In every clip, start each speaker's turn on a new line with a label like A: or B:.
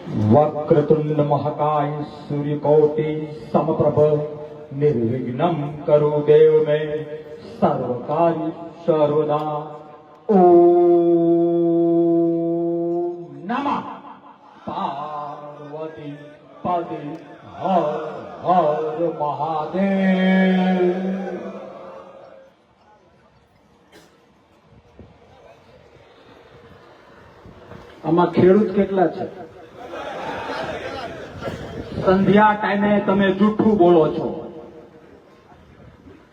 A: वक्रतुंड महाकाय सूर्यकोटि समप्रभ निर्विघ्नं करो देव में सर्वकार्य सर्वदा। ओम नमः पार्वती पदे हर हर महादेव। આમાં ખેડૂત કેટલા છે? સંધ્યા ટાઈમે તમે જૂઠું બોલો છો,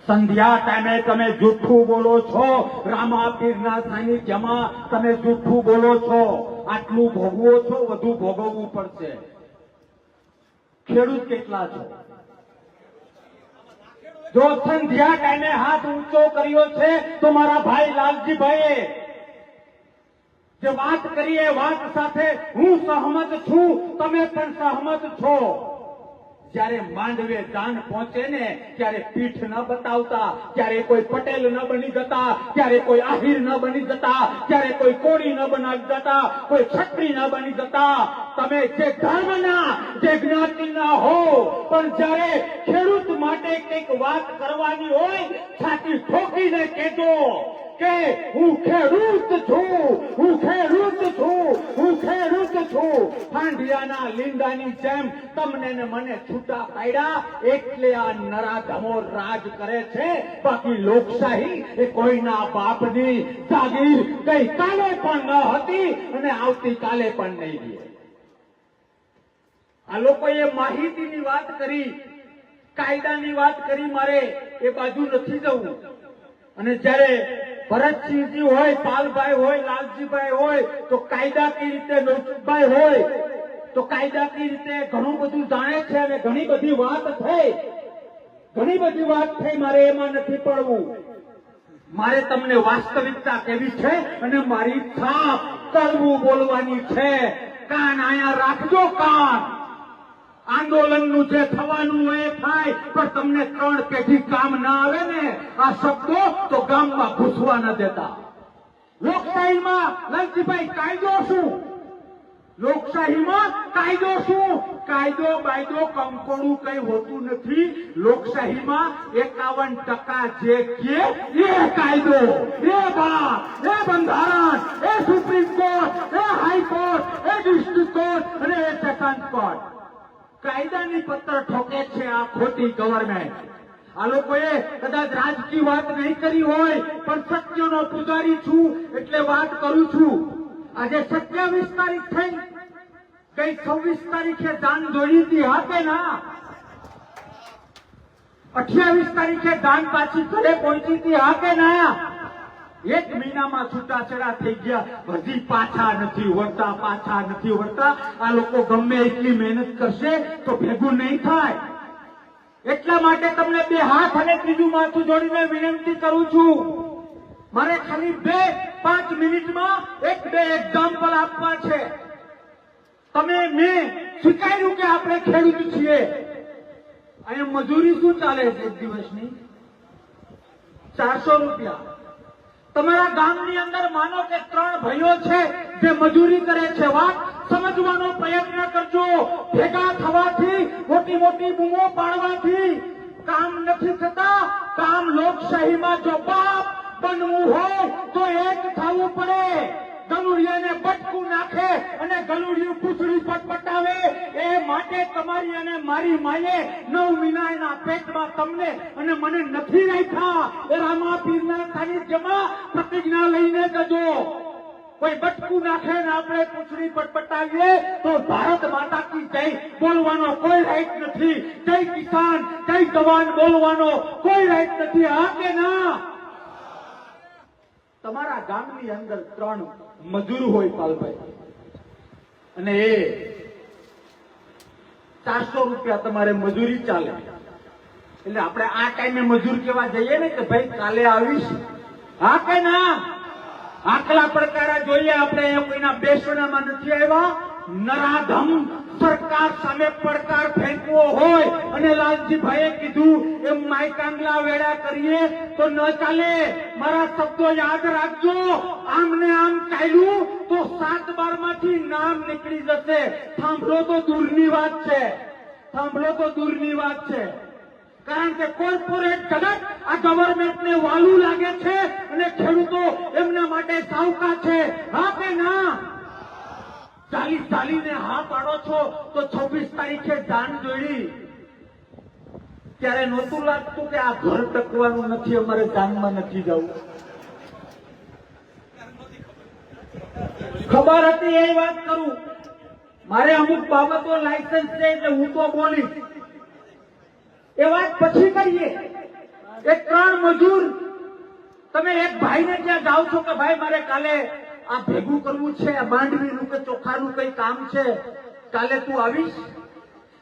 A: સંધ્યા ટાઈમે તમે જૂઠું બોલો છો, રામાપીરના સાનિધ્યમાં તમે જૂઠું બોલો છો. આટલું ભોગવો છો, વધુ ભોગવવું પડશે. ખેડૂત કેટલા છો? જો સંધ્યા ટાઈમે હાથ ઊંચો કર્યો છે તો મારા ભાઈ લાલજીભાઈએ જે વાત કરી એ વાત સાથે હું સહમત છું, તમે પણ સહમત છો. જ્યારે માંડવે જાન પહોંચે ને ત્યારે પીઠ ન બતાવતા, ત્યારે કોઈ પટેલ ન બની જતા, ત્યારે કોઈ આહિર ન બની જતા, ત્યારે કોઈ કોળી ન બની જતા, કોઈ ક્ષત્રિય ન બની જતા. તમે જે ધર્મના જે જ્ઞાતિના હો, પણ જ્યારે ખેડૂત માટે કંઈક વાત કરવાની હોય છાતી ઠોકીને કહેજો કે હું ખેડૂત છું, હું ખેડૂત છું, હું ખેડૂત છું. હાંડિયાના લીંડાની જેમ તમને ને મને છૂટા પાડ્યા એટલે આ નરાધમો રાજ કરે છે. બાકી લોકશાહી એ કોઈના બાપની જાગીર ગઈકાલે પણ ન હતી અને આવતીકાલે પણ નહીં રહે. આ લોકોએ માહિતીની વાત કરી, કાયદાની વાત કરી. મારે એ બાજુ નથી જવું. અને જ્યારે ભરતસિંહજી હોય, પાલભાઈ હોય, લાલજીભાઈ હોય તો કાયદાકીય રીતે નૌચુકભાઈ હોય તો કાયદાકીય રીતે ઘણું બધું જાણે છે અને ઘણી બધી વાત થઈ, ઘણી બધી વાત થઈ. મારે એમાં નથી પડવું. મારે તમને વાસ્તવિકતા કેવી છે અને મારી છાપ કડવું બોલવાની છે. કાન આયા રાખજો, કાન. આંદોલનનું જે થવાનું હોય એ થાય, પણ તમને 3 પેઢી કામ ના આવે ને આ શબ્દો તો ગામમાં ઘૂસવા ન દેતા. લોકશાહીમાં લાલજીભાઈ કાયદો શું? લોકશાહીમાં કાયદો શું? કાયદો બાયદો કંકોડું કઈ હોતું નથી. લોકશાહીમાં 51% જે કે એ કાયદો, એ બાપ, એ બંધારણ, એ સુપ્રીમ કોર્ટ, એ હાઈકોર્ટ, એ ડિસ્ટ્રિક્ટ કોર્ટ અને એ સેકન્ડ કોર્ટ. કાયદાની પત્ર ઠોકે છે આ ખોટી ગવર્મેન્ટ. આ લોકોએ કદાચ રાજકીય વાત નહીં કરી હોય, પણ સત્યનો પૂજારી છું એટલે વાત કરું છું. આજે 27 તારીખ થઈ ગઈ, 26 તારીખે જાન દોડી હતી, હા કે ના? 28 તારીખે જાન પાછી ઘરે પહોંચી હતી, હા કે ના? 1 મહિનામાં છૂટાછેડા થઈ ગયા, હજી પાછા નથી વળતા, પાછા નથી વળતા. આ લોકો ગમે એટલી મહેનત કરશે તો ભેગું નહીં થાય. એટલા માટે તમને 2 હાથ અને ત્રીજું માથું જોડીને વિનંતી કરું છું. મારે ખાલી 2-5 મિનિટમાં 1-2 એક્ઝામ્પલ આપવા છે. મેં સ્વીકાર્યું કે આપણે ખેડૂત છીએ. અહીંયા મજૂરી શું ચાલે છે એક દિવસની? 400 રૂપિયા. તમારા ગામની અંદર માનો કે 3 ભાઈઓ છે જે મજૂરી કરે છે. વાત સમજવાનો પ્રયત્ન કરજો. ભેગા થવાથી, મોટી મોટી બૂમો પાડવાથી કામ નથી થતા. કામ લોકશાહીમાં જો બાપ બનવું હોય તો એક થવું પડે. ગલુડિયાને બટકું નાખે અને ગલુડિયું પૂછડી પટપટાવે એ માટે તમારી અને મારી માએ 9 મહિનાના પેટમાં તમને અને મને નથી રાખ્યા. એ રામાપીરના સાનિધ્યમાં પ્રતિજ્ઞા લઈને જજો. કોઈ બટકું નાખે ને આપણે પૂછડી પટપટાવીએ તો ભારત માતા કી જય બોલવાનો કોઈ રાઈટ નથી. જય કિસાન, જય જવાન બોલવાનો કોઈ રાઈટ નથી, હા કે ના? તમારા ગામની અંદર 3 મજૂર હોય પાલભાઈ, અને એ 400 રૂપિયા તમારે મજૂરી ચાલે. એટલે આપણે આ ટાઈમે મજૂર કેવા જઈએ ને કે ભાઈ કાલે આવીશ, હા કે ના? આકલા પડકારા જોઈએ આપણે. કોઈના બેસણામાં નથી આવ્યા, નરાધમ સરકાર સામે પડકાર ફેંકવો હોય અને લાલજીભાઈએ કીધું એમ માય કાંગલા વેડા કરીએ તો ન ચાલે. મારા શબ્દો યાદ રાખજો. આમ ને આમ ચાલ્યું તો 7/12 માંથી નામ નીકળી જશે. સાંભળો તો દૂરની વાત છે, સાંભળો તો દૂરની વાત છે. કારણ કે કોર્પોરેટ જગત આ ગવર્મેન્ટને વાલું લાગે છે અને ખેડૂતો એમના માટે સાવકા છે. હા કે ના? ચાલીને હા પાડો છો તો 26 તારીખે જાન જોડી ત્યારે નહોતું લાગતું કે આ ઘર ટકવાનું નથી, અમારે જાનમાં નથી જવું. ખબર હતી એ વાત કરું. મારે અમુક બાબતો લાયસન્સ છે એટલે હું તો બોલીશ. એ વાત પછી કરીએ. એક 3 મજૂર, તમે એક ભાઈને ત્યાં જાઓ છો કે ભાઈ મારે કાલે આ ભેગું કરવું છે, આ માંડવીનું કે ચોખાનું કઈ કામ છે, કાલે તું આવીશ?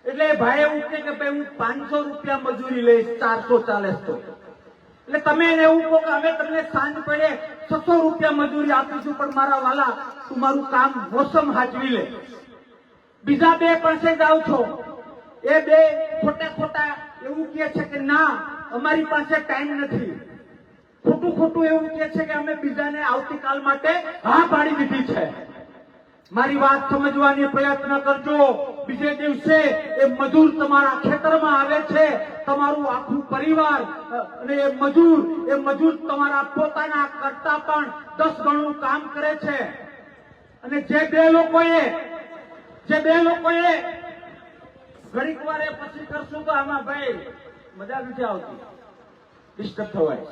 A: એટલે એ ભાઈ એવું કહે કે ભાઈ હું 500 રૂપિયા મજૂરી લઈશ, 400 ચાલે તો. એટલે તમે એને એવું કહો કે અમે તમને સાંજ પડે 600 રૂપિયા મજૂરી આપીશું, પણ મારા વાલા તું મારું કામ મોસમ હાચવી લે. બીજા 2 પાસે જાઓ છો, એ 2 ખોટા એવું કહે છે કે ના અમારી પાસે ટાઈમ નથી. ખોટું એવું કહે છે કે અમે બીજાને આવતીકાલ માટે હા પાડી દીધી છે. મારી વાત સમજવાની પ્રયત્ન કરજો. બીજે દિવસે એ મજૂર તમારા ખેતરમાં આવે છે, તમારું આખું પરિવાર અને એ મજૂર તમારા પોતાના કરતા પણ 10 ગણું કામ કરે છે. અને જે બે લોકોએ ઘડીક વારે પછી કરશું તો આમાં ભાઈ મજા નથી આવતી, ડિસ્ટર્બ થવાય.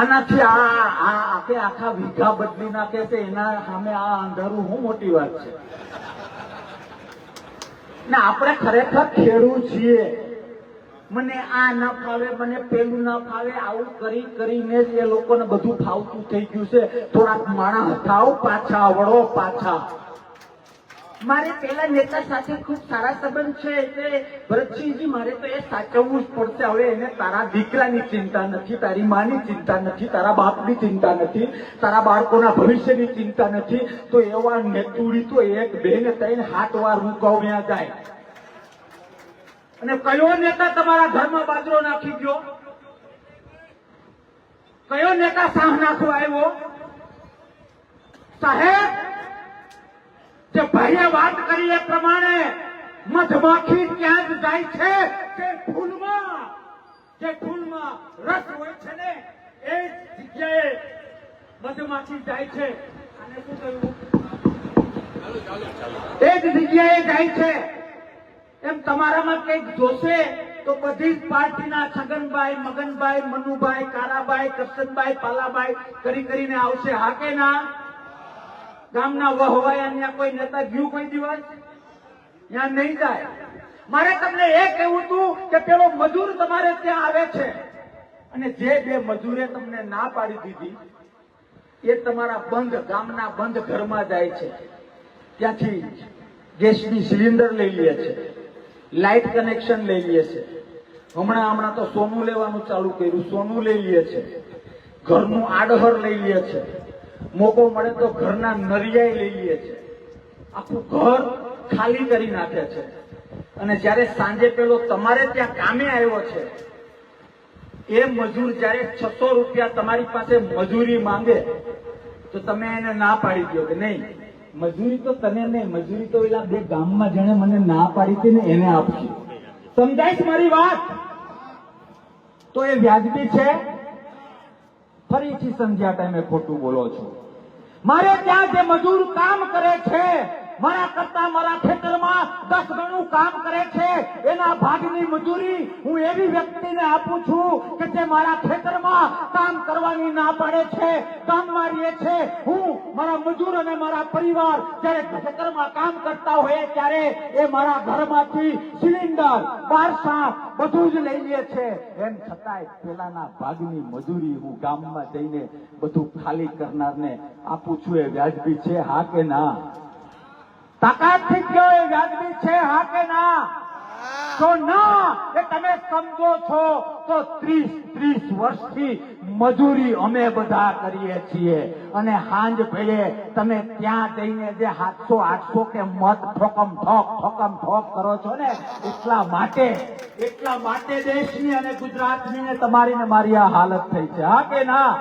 A: આનાથી આખા વીઘા બદલી નાખે છે, એના સામે આ અંધારું શું મોટી વાત છે? ને આપણે ખરેખર ખેડૂત છીએ. મને આ ના ફાવે, મને પેલું ના ફાવે, આવું કરીને જ એ લોકોને બધું ફાવતું થઈ ગયું છે. થોડાક માણસ થાવ, પાછા વળો, પાછા. મારે પેલા નેતા સાથે ખૂબ સારા સંબંધ છે એટલે ભરતસિંહજી મારે તો એ સાચવવું જ પડશે. હવે એને તારા દીકરાની ચિંતા નથી, તારી માની ચિંતા નથી, તારા બાપની ચિંતા નથી, તારા બાળકોના ભવિષ્યની ચિંતા નથી, તો એવા નેતુડી તો 1, 2 ને 3 7 વાર રૂકાવ્યા જાય. અને કયો નેતા તમારા ઘરમાં બાજરો નાખી ગયો? કયો નેતા સાહ નાખવા આવ્યો? સાહેબ, જે ભાઈએ વાત કરી એ પ્રમાણે મધમાખી ત્યાં જ જાય છે જે ફૂલમાં રસ હોય છે ને એ જગ્યાએ મધમાખી જાય છે. અને શું કહ્યું? એ જ જગ્યાએ જાય છે. એમ તમારામાં કંઈક જોશે તો બધી જ પાર્ટીના છગનભાઈ, મગનભાઈ, મનુભાઈ, કારાભાઈ, કરશનભાઈ, પાલાભાઈ કરીને આવશે. હા કે ના? ગામના વહવાયા ત્યાં કોઈ નેતા ગયું કોઈ દિવસ? ત્યાં નહીં જાય. મારે તમને એ કહેવું હતું કે પેલો મજૂર તમારે ત્યાં આવે છે અને જે 2 મજૂરે તમને ના પાડી દીધી એ તમારા ગામના બંધ ઘરમાં જાય છે. ત્યાંથી ગેસની સિલિન્ડર લઈ લે છે, લાઇટ કનેક્શન લઈ લે છે. હમણાં તો સોનું લેવાનું ચાલુ કર્યું, સોનું લઈ લે છે. ઘરનું આડહર લઈ લે છે. મોકો મળે તો ઘરના નરિયાઈ લઈ લે છે. આખું ઘર ખાલી કરી નાખે છે. અને જયારે સાંજે પેલો તમારે ત્યાં કામે આવ્યો છે એ મજૂર જયારે 600 રૂપિયા તમારી પાસે મજૂરી માંગે તો તમે એને ના પાડી દો કે નહીં, મજૂરી તો તને નહીં, મજૂરી તો પેલા 2 ગામમાં જેને મને ના પાડી હતી ને એને આપશું. સમજાય છે મારી વાત? તો એ વ્યાજબી છે? ફરીથી સંધ્યા ટાઈમે ખોટું બોલો છો. મારે ત્યાં જે મજૂર કામ કરે છે, મારા કરતા મારા ખેતરમાં 10 ગણું કામ કરે છે, એના ભાગની મજૂરી હું એવી વ્યક્તિને આપું છું કે જે મારા ખેતરમાં કામ કરવાની ના પાડે છે, ગામમાં રહે છે. હું મારા મજૂર અને મારા પરિવાર જ્યારે ખેતરમાં કામ કરતા હોય ત્યારે એ મારા ઘરમાંથી સિલિન્ડર, બારસા બધું જ લઈ લે છે. એમ છતાંય પેલાના ભાગની મજૂરી હું ગામમાં જઈને બધું ખાલી કરનારને આપું છું. એ વ્યાજબી છે? હા કે ના? તાકાતથી કયો એ વ્યાજબી છે? હા કે ના? તો ના, એ તમે સમજો છો તો 30 વર્ષથી મજૂરી અમે બધા કરીએ છીએ, અને હાંજ ભેળે તમે ત્યાં જઈને જે 700-800 કે મત ઠોકમ ઠોક કરો છો ને, એટલા માટે દેશની અને ગુજરાતની ને તમારી ને મારી આ હાલત થઈ છે. હા કે ના?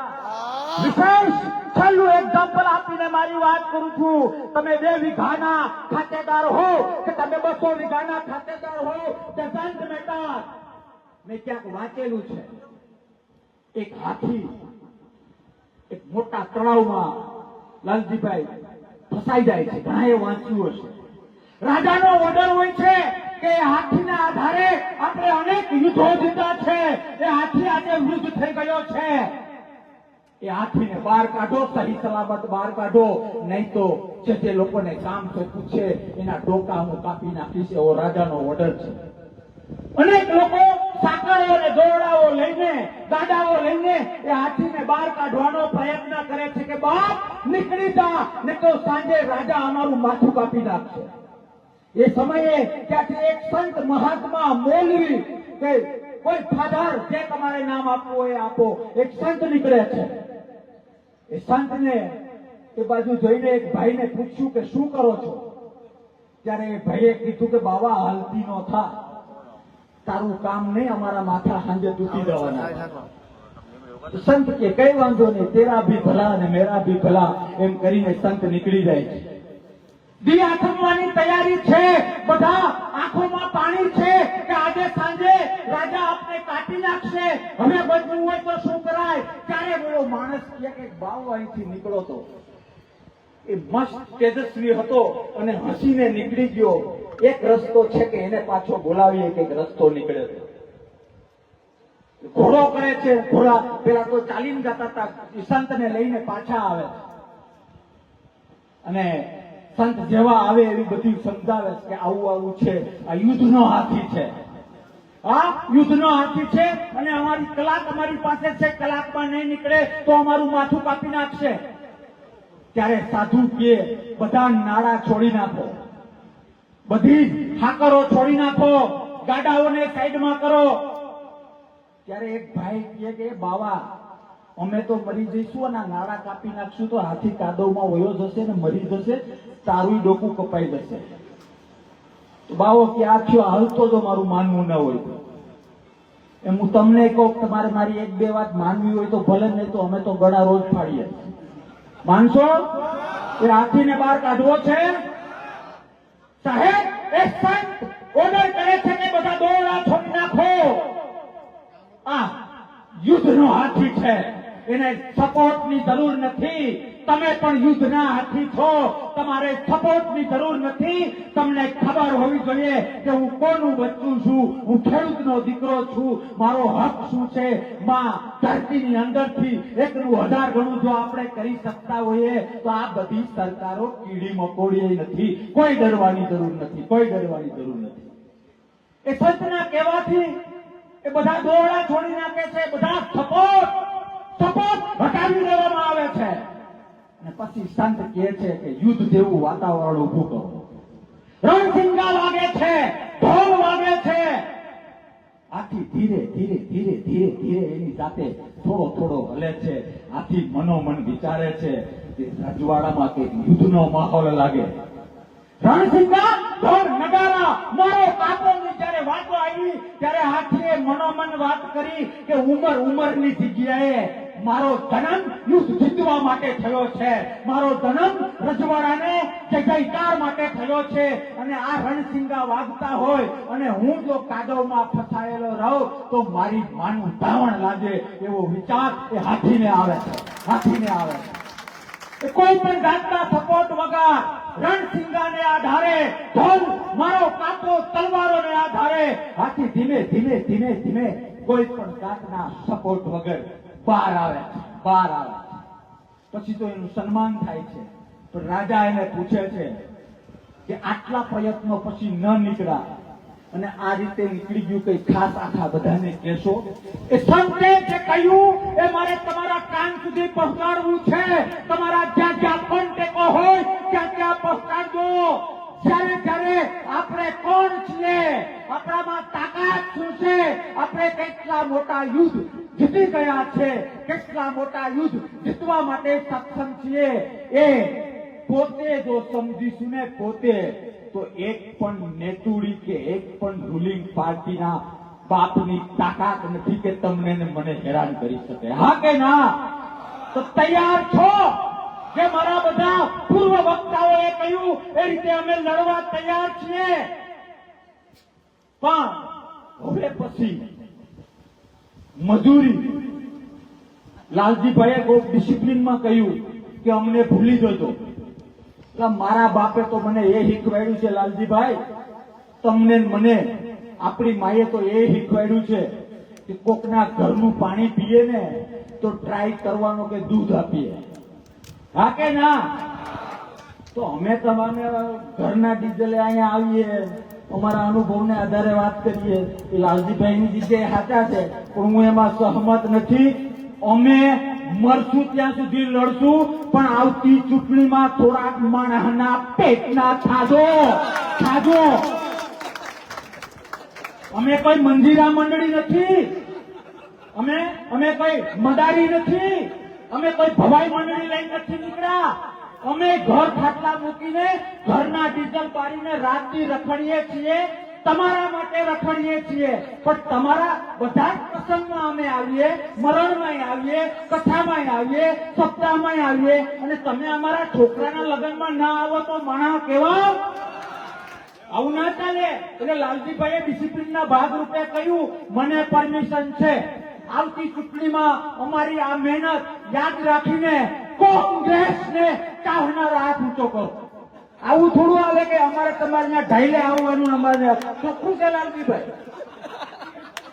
A: વિશેષ છેલ્લું એક્ઝામ્પલ આપીને મારી વાત કરું છું. તમે 2 વીઘાના ખાતેદાર હો કે તમે 200 વીઘાના ખાતેદાર હો, ડઝન્ટ મેટર. મેં ક્યાંક વાંચેલું છે, એક હાથી એક મોટા તળાવમાં લાલજીભાઈ ફસાઈ જાય છે. ઘણાએ વાંચ્યું હશે. રાજાનો ઓર્ડર હોય છે કે હાથીના આધારે આપણે અનેક યુદ્ધો જીતા છે. એ હાથી આજે વૃદ્ધ થઈ ગયો છે. એ હાથીને બહાર કાઢો, સહી સલામત બહાર કાઢો, નહીં તો જે લોકોને કામ સોંપ્યું છે એના ડોકા હું કાપી નાખીશ, એવો રાજાનો ઓર્ડર છે. અનેક લોકો સાકરો અને દોરડાઓ લઈને, ગાડાઓ લઈને એ હાથીને બહાર કાઢવાનો પ્રયત્ન કરે છે કે બાપ નીકળી જા, ને તો સાંજે રાજા અમારું માથું કાપી નાખશે. એ સમયે ત્યાંથી એક સંત, મહાત્મા, મૌલવી કે કોઈ ફાધર, જે તમારે નામ આપવું હોય આપો, એક સંત નીકળે છે. એ સંતને એ બાજુ જોઈને એક ભાઈને પૂછ્યું કે શું કરો છો? ત્યારે એ ભાઈએ કીધું કે બાવા હાલતી નો થા, તારું કામ નહીં, અમારા માથા સાંજે તૂટી જવાના. સંત કે કઈ વાંધો નહીં, તેરા ભી ભલા અને મેરા ભી ભલા, એમ કરીને સંત નીકળી જાય છે. દિયા થમવાની તૈયારી છે, બધા આંખોમાં પાણી છે કે આજે સાંજે રાજા આપને કાપી નાખશે, હવે બચવું હોય તો શું કરાય? ત્યારે બોલો માણસ કે બાવ અહીંથી નીકળો તો એ મસ્ત તેજસ્વી હતો અને હસીને નીકળી ગયો. એક રસ્તો છે કે એને પાછો બોલાવીએ કે રસ્તો નીકળે. ઘોડો કરે છે, ઘોડા પેલા તો ચાલીને જતા હતા, સંતને લઈને પાછા આવે અને સંત જેવા આવે એવી બધી સમજાવે કે આવું છે, આ યુદ્ધનો હાથી છે, આ યુદ્ધનો હાથી છે, અને અમારી કલાક અમારી પાસે છે, કલાકમાં નહીં નીકળે તો અમારું માથું કાપી નાખશે. ત્યારે સાધુ કે બધા નાળા છોડી નાખો, બધી હાકરો છોડી નાખો, ગાડાઓને સાઈડમાં કરો. ત્યારે એક ભાઈ કહે કે બાવા અમે તો મરી જઈશું અને નાળા કાપી નાખશું તો હાથી કાદવમાં વયો જશે ને મરી જશે, તારું ડોકું કપાઈ જશે. તો બાવો કે આ થયો હાલતો જો મારું માનવું ન હોય એમ હું તમને કહું, તમારે મારી 1-2 વાત માનવી હોય તો ભલે, નહીં તો અમે તો ગળા રોજ ફાડીએ. માનશો? એ હાથીને બહાર કાઢવો છે સાહેબ. એક સંત ઓર્ડર કરે છે કે બધા દોરડા છોડી નાખો. આ યુદ્ધનો હાથી છે, એને સપોર્ટની જરૂર નથી. તમે પણ યુદ્ધના હાથી છો, તમારે સપોર્ટની જરૂર નથી. તમને ખબર હોવી જોઈએ કે હું કોનું બચ્ચું છું, હું ખેડૂતનો દીકરો છું, મારો હક શું છે. માં ધરતીની અંદરથી 1,1000 ગણું જો આપણે કરી શકતા હોઈએ તો આ બધી સરકારો કીડી મકોડી નથી. કોઈ ડરવાની જરૂર નથી, કોઈ ડરવાની જરૂર નથી. એ સંતના કહેવાથી એ બધા દોરડા છોડી નાખે છે, બધા સપોર્ટ હટાવી દેવામાં આવે છે. અને પછી સંત કહે છે કે યુદ્ધ જેવું વાતાવરણ ઉભું કરો. રણસિંગા વાગે છે, ઢોલ વાગે છે. આથી ધીરે ધીરે ધીરે ધીરે ધીરે એની સાથે થોડો હલે છે. આથી મનોમન વિચારે છે કે રજવાડામાં કે યુદ્ધનો માહોલ લાગે. રણસિંગા ઢોલ નગારા મારો કાપોની જ્યારે વાતો આવી ત્યારે હાથીએ મનોમન વાત કરી કે ઉંમરની જગ્યાએ મારો જન્મ યુદ્ધ જીતવા માટે થયો છે, મારો જન્મ રજવાડાને જયકાર માટે થયો છે. અને આ રણસિંગા વાગતા હોય અને હું જો કાદવમાં ફસાયેલો રહું તો મારી માનું ધાવણ લાગે, એવો વિચાર એ હાથીને આવે છે. કોઈ પણ જાતના સપોર્ટ વગર રણસિંગાને આધારે, ઢોલ મારો કાપો તલવારોને આધારે હાથી ધીમે ધીમે ધીમે ધીમે કોઈ પણ જાતના સપોર્ટ વગર બહાર આવે. પછી તો એનું સન્માન થાય છે. પણ રાજા એને પૂછે છે કે આટલા પ્રયત્નો પછી ન નીકળ્યા અને આ રીતે નીકળી ગયું, કઈ ખાસ આખા બધાને કહેશો? એ સંતે જે કહ્યું એ મારે તમારા કાન સુધી પહોંચાડવું છે. તમારા જ્યાં જ્યાં પણ ટેકો હોય ત્યાં ત્યાં પહોંચાડજો. જ્યારે જ્યારે આપણે કોણ છીએ, આપણામાં તાકાત શું છે, આપણે કેટલા મોટા યુદ્ધ જીતી ગયા છે, કેટલા મોટા યુદ્ધ જીતવા માટે સક્ષમ છીએ, એ પોતે જો સમજીશું ને પોતે, તો એક પણ નેતુડી કે એક પણ રૂલિંગ પાર્ટીના બાપની તાકાત નથી કે તમને ને મને હેરાન કરી શકે. હા કે ના? તો તૈયાર છો? જે મારા બધા પૂર્વ વક્તાઓએ કહ્યું એ રીતે અમે લડવા તૈયાર છીએ. પણ હવે પછી મજૂરી, લાલજીભાઈએ કોઈ ડિસિપ્લિનમાં કહ્યું કે અમને ભૂલી જજો. મારા બાપે તો મને એ શીખવાડ્યું છે લાલજીભાઈ, તમને મને આપણી માએ તો એ શીખવાડ્યું છે કે કોકના ઘરનું પાણી પીએ ને તો ટ્રાય કરવાનો કે દૂધ આપીએ. હા કે ના? તો અમે તમારે ઘરના ડીઝલે અહીંયા આવીએ, અમારા અનુભવને આધારે વાત કરીએ. એ લાલજીભાઈની જગ્યાએ સાચા છે, પણ હું એમાં સહમત નથી. અમે મરશું ત્યાં સુધી લડશું, પણ આવતી ચૂંટણીમાં થોડાક માણસના પેટના ખાજો. અમે કોઈ મંજીરા મંડળી નથી, અમે કોઈ મદારી નથી, અમે કોઈ ભવાઈ મંડળી લઈને નથી નીકળ્યા. અમે ઘર ખાટલા મૂકીને ઘરના ડીઝલ બાળીને રાતથી રખડીએ છીએ, તમારા માટે રખડીએ છીએ. પણ તમારા બધા જ પ્રસંગમાં અમે આવીએ, મરણમાં આવીએ, કથામાં આવીએ, સપ્તાહમાં આવીએ, અને તમે અમારા છોકરાના લગ્નમાં ના આવો તો માણસ કેવા? આવું ના ચાલે. એટલે લાલજીભાઈએ ડિસિપ્લિનના ભાગરૂપે કહ્યું મને પરમિશન છે, આવતી ચૂંટણીમાં અમારી આ મહેનત યાદ રાખીને કોંગ્રેસને ચાહનારા હાથ ઊંચો કરો. આવું થોડું આવે કે અમારે તમારે ત્યાં ઢાઈલે આવવાનું, અમારે ચોખ્ખું છે લાલજીભાઈ.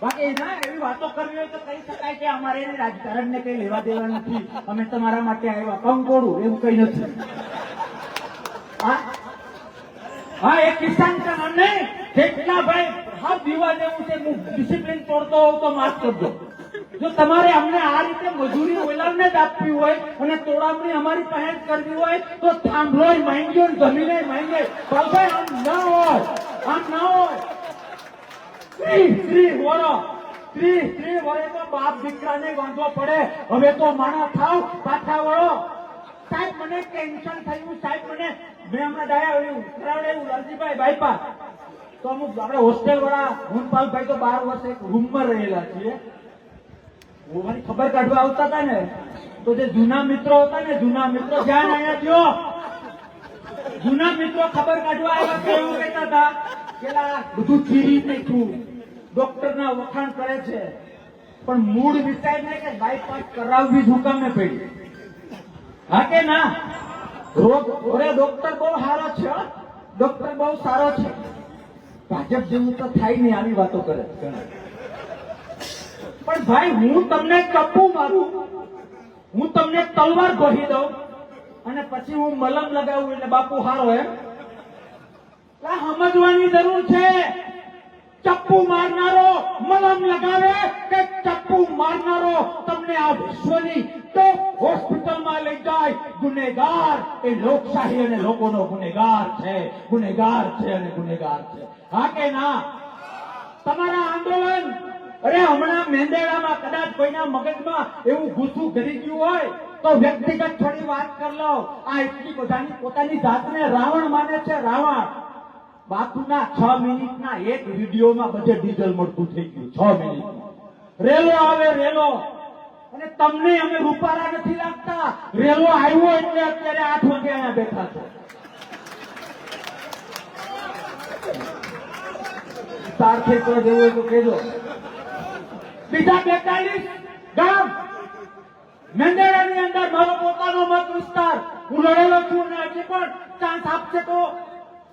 A: બાકી ના એવી વાતો કરવી હોય તો કહી શકાય કે અમારે એને રાજકારણને કઈ લેવા દેવા નથી, અમે તમારા માટે આવ્યા કંકોડું, એવું કઈ નથી. હા, એ કિસાન કામ નહીં. જેટલા ભાઈ હા દીવા જેવું છે, હું ડિસિપ્લિન તોડતો હોઉં તો માફ કરજો. જો તમારે અમને આ રીતે મજૂરી ઓલામને જ આપવી હોય અને તોડામણી અમારી પાસે કરવી હોય તો થાંભલોય માંગ્યો, જમીને માંગે. ભાઈ આમ ના હોય, આમ ના હોય. 30 વર્ષ તો બાપ દીકરાને વાંધો પડે. હવે તો માણસ થાવ, પાછા વળો. સાહેબ મને ટેન્શન થયું, સાહેબ મને મેં હમણાં ડાયા કરાવડાવ્યું લાલજીભાઈ બાયપાસ. તો અમુક આપણે હોસ્ટેલ વાળા હુનપાલભાઈ તો 12 વર્ષ એક રૂમમાં રહેલા છીએ. મારી ખબર કાઢવા આવતા હતા ને, તો જે જૂના મિત્રો હતા ને, જૂના મિત્રો ધ્યાન અહીંયા થયો, જૂના મિત્રો ખબર કાઢવા આવ્યા કે એવું કહેતા હતા કે બધું ચીરી નાખ્યું, ડોક્ટરના વખાણ કરે છે, પણ મૂળ વિચાર નહીં કે બાયપાસ કરાવવી જ હુકામે પડી. હા કે ના? ડોક્ટર બહુ સારો છે, ડોક્ટર બહુ સારો છે. ભાજપ જેવું તો થાય નહીં, આવી વાતો કરે. પણ ભાઈ હું તમને ચપ્પુ મારું, હું તમને તલવાર ભરી દઉં અને પછી હું મલમ લગાવું એટલે બાપુ હારો એમ? સમજવાની જરૂર છે. ચપ્પુ મારનારો મલમ લગાવે કે ચપ્પુ મારનારો તમને આ વિશ્વની ટોપ હોસ્પિટલમાં લઈ જાય? ગુનેગાર એ લોકશાહી અને લોકોનો ગુનેગાર છે, ગુનેગાર છે અને ગુનેગાર છે. હા કે ના? તમારા આંદોલન, અરે હમણાં મેંદેડામાં કદાચ કોઈના મગજમાં એવું ગુસ્સું ઘરી ગયું હોય તો વ્યક્તિગત થોડી વાત કરી લો. આ એટલી બધાની પોતાની જાતને રાવણ માને છે, રાવણ. બાપુના 6 મિનિટના એક વિડીયોમાં બધે ડીઝલ મળતું થઈ ગયું. 6 મિનિટમાં રેલો આવે, રેલો. અને તમને અમે રૂપારા નથી લાગતા. રેલો આવ્યો એટલે અત્યારે 8 વાગે અહીંયા બેઠા છો. તાર ખેતર જેવું હોય તો કહેજો. બીજા 42 ગામ મેંદેડાની અંદર મારો પોતાનો મત વિસ્તાર, હું લડેલો છું અને હજી પણ ચાન્સ આપશે તો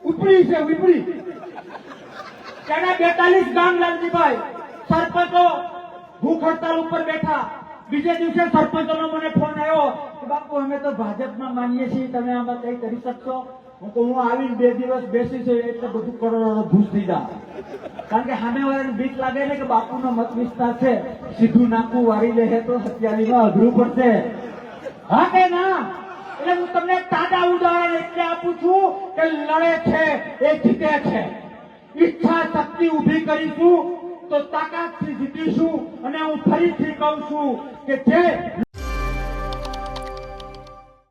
A: ઉપરી છે, ઉપરી. તેના 42 ગામ લાલજીભાઈ સરપંચો ભૂખ હડતાલ ઉપર બેઠા. બીજે દિવસે સરપંચોનો મને ફોન આવ્યો કે બાપુ અમે તો ભાજપમાં માનીએ છીએ, તમે આમાં કઈ કરી શકશો? હું આવીને 2 દિવસ બેસી છે એટલે બધું કરોડો ઘૂસ થઈ જાય. કારણ કે સામે વાળાને બીક લાગે ને કે બાપુનો મત વિસ્તાર છે, સીધું નાકું વારી લે તો 27માં અઘરું પડશે. હા કે ના? એટલે હું તમને તાજા ઉદાહરણ એટલે આપું છું કે લડે છે એ જીતે છે. ઈચ્છા શક્તિ ઊભી કરીશું તો તાકાતથી જીતીશું. અને હું ફરીથી કહું છું કે જે